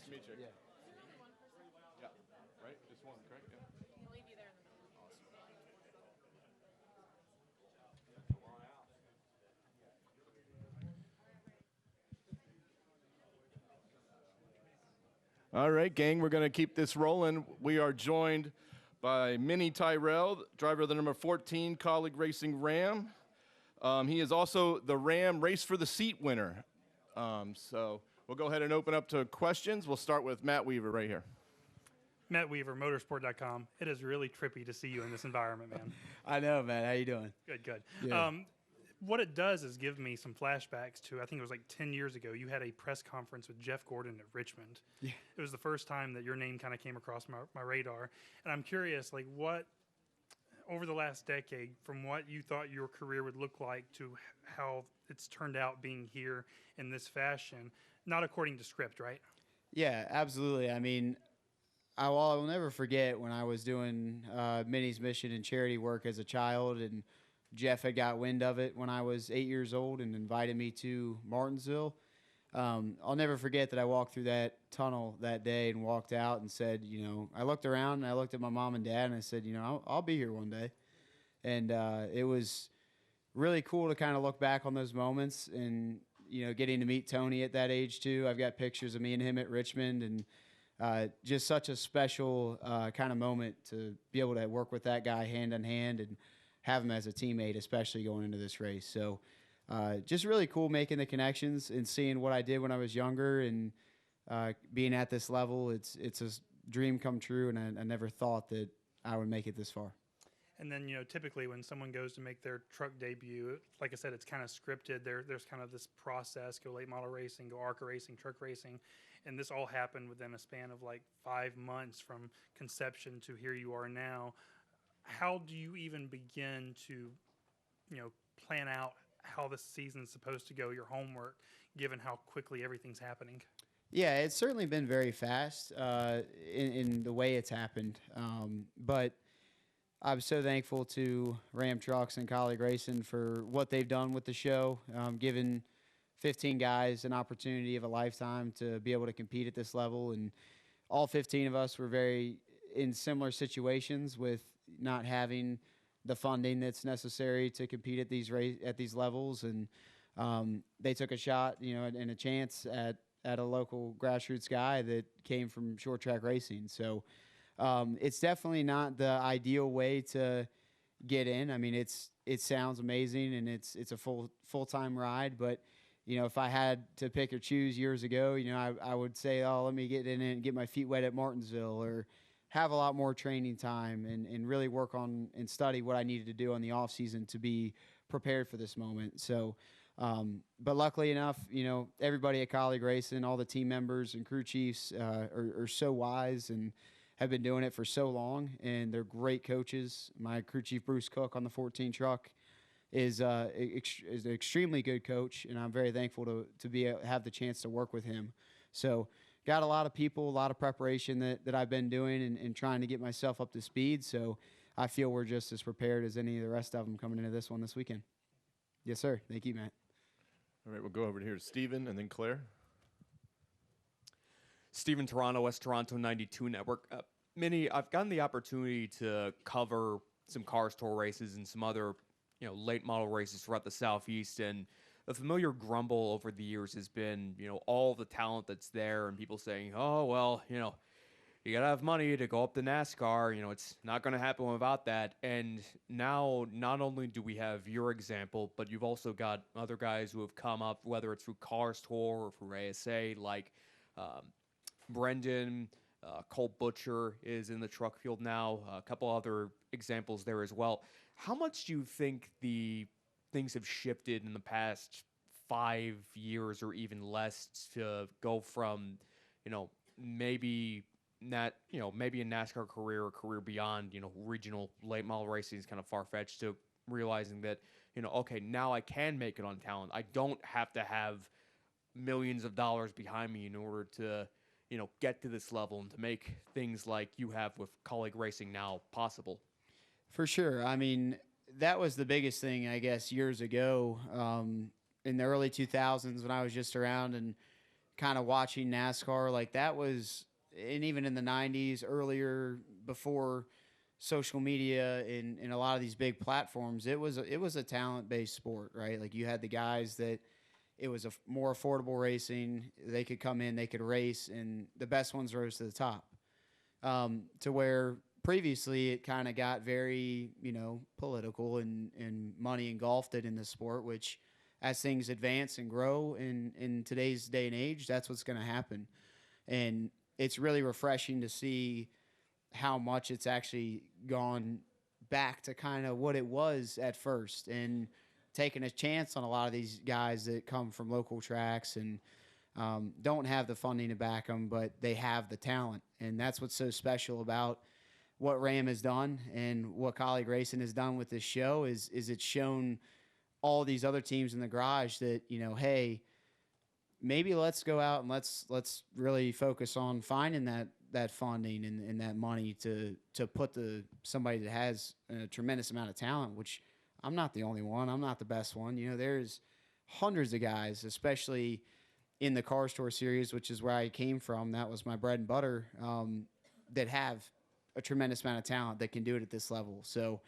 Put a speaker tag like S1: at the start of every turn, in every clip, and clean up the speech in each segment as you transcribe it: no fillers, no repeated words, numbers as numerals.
S1: to meet you.
S2: Yeah.
S1: Yeah. Right? Just one, correct? Yeah.
S3: We'll leave you there in the middle.
S1: All right, gang, we're going to keep this rolling. We are joined by Mini Tyrrell, driver of the number 14 Kaulig Racing Ram. He is also the Ram Race for the Seat winner. So we'll go ahead and open up to questions. We'll start with Matt Weaver right here.
S4: Matt Weaver, motorsport.com. It is really trippy to see you in this environment, man.
S2: I know, man. How you doing?
S4: Good.
S2: Yeah.
S4: What it does is give me some flashbacks to, I think it was like 10 years ago, you had a press conference with Jeff Gordon at Richmond.
S2: Yeah.
S4: It was the first time that your name kind of came across my radar. And I'm curious, like what, over the last decade, from what you thought your career would look like to how it's turned out being here in this fashion, not according to script, right?
S2: Yeah, absolutely. I mean, I will never forget when I was doing Minnie's mission and charity work as a child, and Jeff had got wind of it when I was 8 years old and invited me to Martinsville. I'll never forget that I walked through that tunnel that day and walked out and said, I looked around and I looked at my mom and dad and I said, I'll be here one day. And it was really cool to kind of look back on those moments and, getting to meet Tony at that age too. I've got pictures of me and him at Richmond, and just such a special kind of moment to be able to work with that guy hand in hand and have him as a teammate, especially going into this race. So just really cool making the connections and seeing what I did when I was younger and being at this level. It's a dream come true, and I never thought that I would make it this far.
S4: And then, typically when someone goes to make their truck debut, like I said, it's kind of scripted. There's kind of this process, go late model racing, go ARCA racing, truck racing. And this all happened within a span of like 5 months from conception to here you are now. How do you even begin to, plan out how the season's supposed to go, your homework, given how quickly everything's happening?
S2: Yeah, it's certainly been very fast in the way it's happened. But I'm so thankful to Ram Trucks and Kaulig Racing for what they've done with the show, giving 15 guys an opportunity of a lifetime to be able to compete at this level. And all 15 of us were very in similar situations with not having the funding that's necessary to compete at these levels. And they took a shot, and a chance at a local grassroots guy that came from short track racing. So it's definitely not the ideal way to get in. I mean, it sounds amazing and it's a full-time ride, but if I had to pick or choose years ago, I would say, let me get in and get my feet wet at Martinsville, or have a lot more training time and really work on and study what I needed to do on the off season to be prepared for this moment. So, but luckily enough, everybody at Kaulig Racing, all the team members and crew chiefs are so wise and have been doing it for so long, and they're great coaches. My crew chief, Bruce Cook, on the 14 truck is an extremely good coach, and I'm very thankful to have the chance to work with him. So got a lot of people, a lot of preparation that I've been doing and trying to get myself up to speed. So I feel we're just as prepared as any of the rest of them coming into this one this weekend. Yes, sir. Thank you, Matt.
S1: All right, we'll go over here to Steven and then Claire.
S5: Steven Toronto, West Toronto 92 Network. Minnie, I've gotten the opportunity to cover some Cars Tour races and some other, late model races throughout the Southeast, and a familiar grumble over the years has been, all the talent that's there and people saying, oh, well, you got to have money to go up to NASCAR. It's not going to happen without that. And now not only do we have your example, but you've also got other guys who have come up, whether it's through Cars Tour or through ASA, like Brendan, Cole Butcher is in the truck field now, a couple other examples there as well. How much do you think the things have shifted in the past 5 years or even less to go from, maybe not, maybe a NASCAR career or career beyond, regional late model racing is kind of far-fetched, to realizing that, okay, now I can make it on talent. I don't have to have millions of dollars behind me in order to, get to this level and to make things like you have with Kaulig Racing now possible.
S2: For sure. I mean, that was the biggest thing, I guess, years ago in the early 2000s when I was just around and kind of watching NASCAR, like that was, and even in the 90s, earlier, before social media and a lot of these big platforms, it was a talent-based sport, right? Like you had the guys that it was a more affordable racing. They could come in, they could race, and the best ones rose to the top. To where previously it kind of got very, political and money engulfed it in the sport, which as things advance and grow in today's day and age, that's what's going to happen. And it's really refreshing to see how much it's actually gone back to kind of what it was at first, and taking a chance on a lot of these guys that come from local tracks and don't have the funding to back them, but they have the talent. And that's what's so special about what Ram has done and what Kaulig Racing has done with this show is it's shown all these other teams in the garage that, hey, maybe let's go out and let's really focus on finding that funding and that money to put somebody that has a tremendous amount of talent, which I'm not the only one. I'm not the best one. There's hundreds of guys, especially in the Car Store Series, which is where I came from. That was my bread and butter, that have a tremendous amount of talent that can do it at this level. So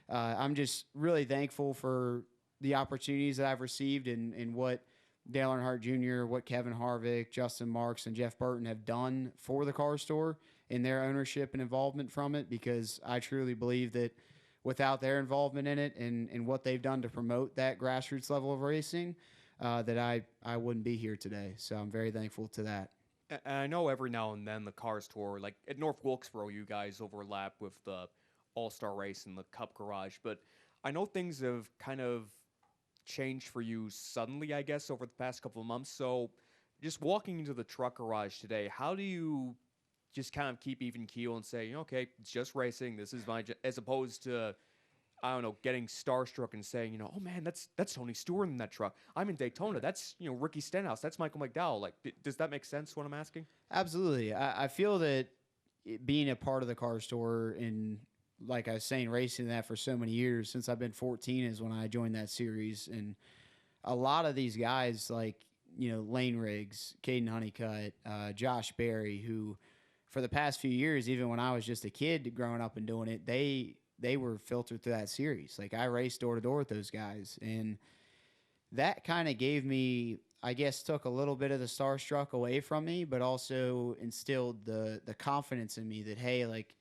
S2: I'm just really thankful for the opportunities that I've received and what Dale Earnhardt Jr., what Kevin Harvick, Justin Marks, and Jeff Burton have done for the Car Store in their ownership and involvement from it, because I truly believe that without their involvement in it and what they've done to promote that grassroots level of racing, that I wouldn't be here today. So I'm very thankful to that.
S5: And I know every now and then the Cars Tour, like at North Wilkesboro, you guys overlap with the All-Star Race and the Cup Garage, but I know things have kind of changed for you suddenly, I guess, over the past couple of months. So just walking into the truck garage today, how do you just kind of keep even keel and say, okay, it's just racing, this is as opposed to, I don't know, getting starstruck and saying, oh man, that's Tony Stewart in that truck. I'm in Daytona. That's, Ricky Stenhouse. That's Michael McDowell. Like, does that make sense what I'm asking?
S2: Absolutely. I feel that being a part of the Car Store and, like I was saying, racing that for so many years, since I've been 14 is when I joined that series. And a lot of these guys like, Lane Riggs, Caden Honeycutt, Josh Berry, who for the past few years, even when I was just a kid growing up and doing it, they were filtered through that series. Like I raced door to door with those guys. And that kind of gave me, I guess, took a little bit of the starstruck away from me, but also instilled the confidence in me that, hey, like,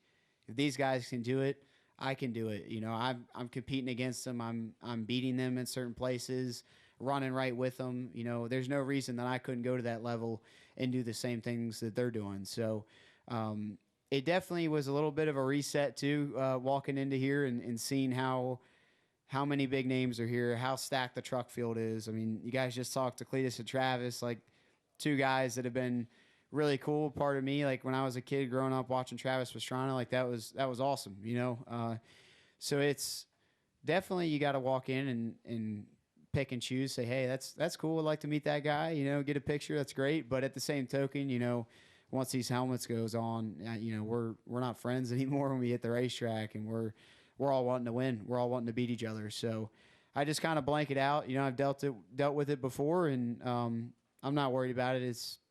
S2: if these guys can do it, I can do it. I'm competing against them. I'm beating them in certain places, running right with them. There's no reason that I couldn't go to that level and do the same things that they're doing. So it definitely was a little bit of a reset too, walking into here and seeing how many big names are here, how stacked the truck field is. I mean, you guys just talked to Cletus and Travis, like two guys that have been really cool part of me. Like when I was a kid growing up watching Travis Pastrana, like that was awesome, so it's definitely, you got to walk in and pick and choose, say, hey, that's cool. I'd like to meet that guy, get a picture. That's great. But at the same token, once these helmets goes on, we're not friends anymore when we hit the racetrack, and we're all wanting to win. We're all wanting to beat each other. So I just kind of blank it out. I've dealt with it before, and I'm not worried about it.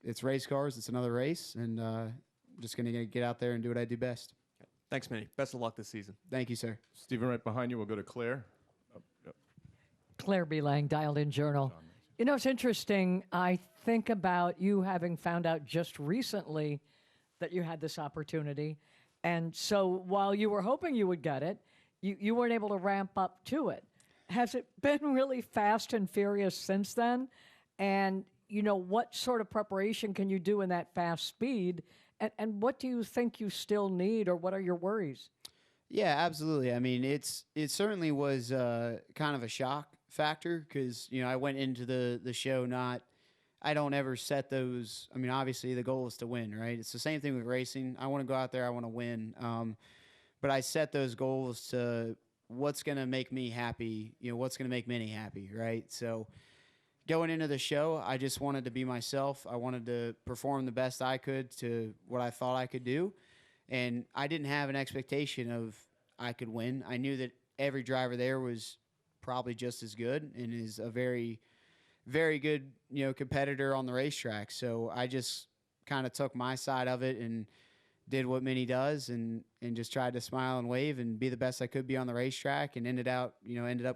S2: It's race cars. It's another race, and I'm just going to get out there and do what I do best.
S5: Thanks, Manny. Best of luck this season.
S2: Thank you, sir.
S1: Stephen, right behind you. We'll go to Claire.
S3: Claire B. Lang, Dialed In Journal. It's interesting. I think about you having found out just recently that you had this opportunity. And so while you were hoping you would get it, you weren't able to ramp up to it. Has it been really fast and furious since then? And, what sort of preparation can you do in that fast speed? And what do you think you still need, or what are your worries?
S2: Yeah, absolutely. I mean, it certainly was kind of a shock factor because, I went into the show I don't ever set those. I mean, obviously the goal is to win, right? It's the same thing with racing. I want to go out there, I want to win. But I set those goals to what's going to make me happy, what's going to make Minnie happy, right? So going into the show, I just wanted to be myself. I wanted to perform the best I could to what I thought I could do. And I didn't have an expectation of I could win. I knew that every driver there was probably just as good and is a very, very good, competitor on the racetrack. So I just kind of took my side of it and did what Minnie does, and just tried to smile and wave and be the best I could be on the racetrack, and ended up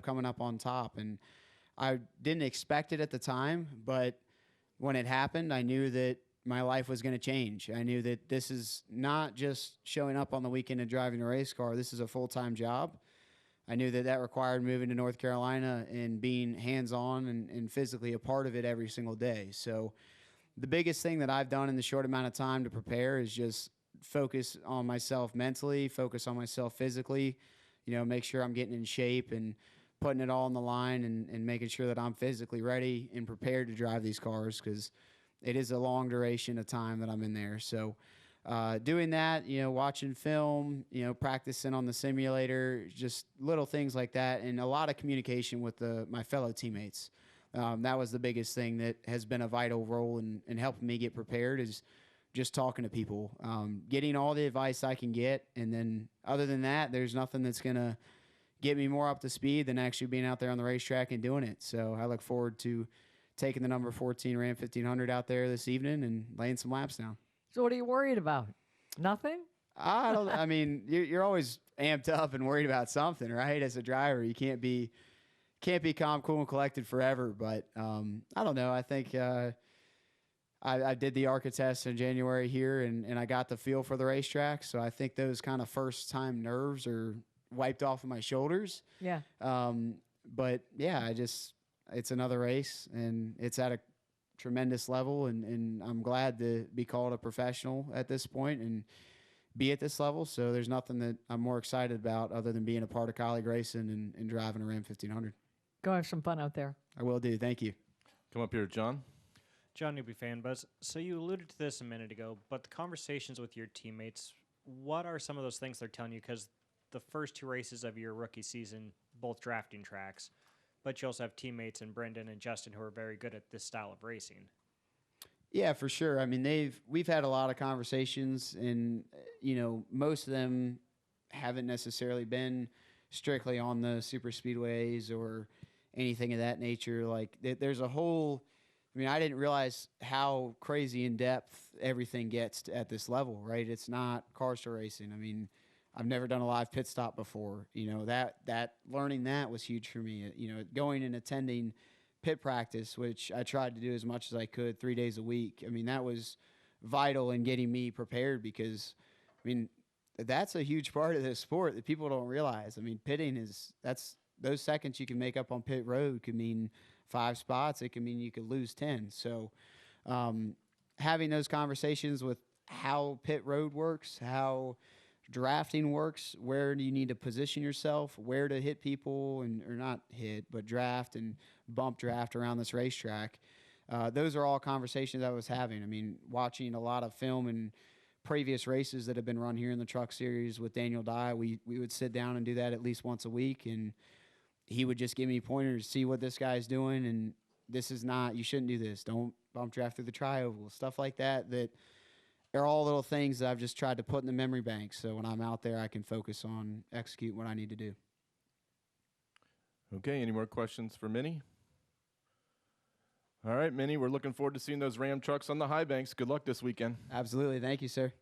S2: coming up on top. And I didn't expect it at the time, but when it happened, I knew that my life was going to change. I knew that this is not just showing up on the weekend and driving a race car. This is a full-time job. I knew that required moving to North Carolina and being hands-on and physically a part of it every single day. So the biggest thing that I've done in the short amount of time to prepare is just focus on myself mentally, focus on myself physically, make sure I'm getting in shape and putting it all on the line, and making sure that I'm physically ready and prepared to drive these cars, because it is a long duration of time that I'm in there. So doing that, watching film, practicing on the simulator, just little things like that, and a lot of communication with my fellow teammates. That was the biggest thing that has been a vital role in helping me get prepared, is just talking to people, getting all the advice I can get. And then other than that, there's nothing that's going to get me more up to speed than actually being out there on the racetrack and doing it. So I look forward to taking the number 14 Ram 1500 out there this evening and laying some laps down.
S3: So what are you worried about? Nothing?
S2: I mean, you're always amped up and worried about something, right? As a driver, you can't be calm, cool, and collected forever. But I don't know. I think I did the ARCA test in January here, and I got the feel for the racetrack. So I think those kind of first-time nerves are wiped off of my shoulders.
S3: Yeah.
S2: But, yeah, it's another race, and it's at a tremendous level, and I'm glad to be called a professional at this point and be at this level. So there's nothing that I'm more excited about other than being a part of Kaulig Racing and driving a Ram 1500.
S3: Go have some fun out there.
S2: I will do. Thank you.
S1: Come up here, John.
S6: John Newby Fan Buzz. So you alluded to this a minute ago, but the conversations with your teammates, what are some of those things they're telling you? Because the first two races of your rookie season, both drafting tracks, but you also have teammates in Brendan and Justin who are very good at this style of racing.
S2: Yeah, for sure. I mean, we've had a lot of conversations, and most of them haven't necessarily been strictly on the super speedways or anything of that nature. Like, there's a whole. I mean, I didn't realize how crazy in depth everything gets at this level, right? It's not car store racing. I mean, I've never done a live pit stop before. That learning that was huge for me. Going and attending pit practice, which I tried to do as much as I could 3 days a week. I mean, that was vital in getting me prepared, because, I mean, that's a huge part of this sport that people don't realize. I mean, pitting that's those seconds you can make up on pit road could mean 5 spots. It can mean you could lose 10. So having those conversations with how pit road works, how drafting works, where do you need to position yourself, where to hit people, or not hit, but draft and bump draft around this racetrack. Those are all conversations I was having. I mean, watching a lot of film and previous races that have been run here in the Truck Series with Daniel Dye, we would sit down and do that at least once a week, and he would just give me pointers, see what this guy's doing, and this is not, you shouldn't do this. Don't bump draft through the tri-oval, stuff like that are all little things that I've just tried to put in the memory bank, so when I'm out there, I can focus on execute what I need to do.
S1: Okay, any more questions for Minnie? All right, Minnie, we're looking forward to seeing those Ram trucks on the high banks. Good luck this weekend.
S2: Absolutely. Thank you, sir.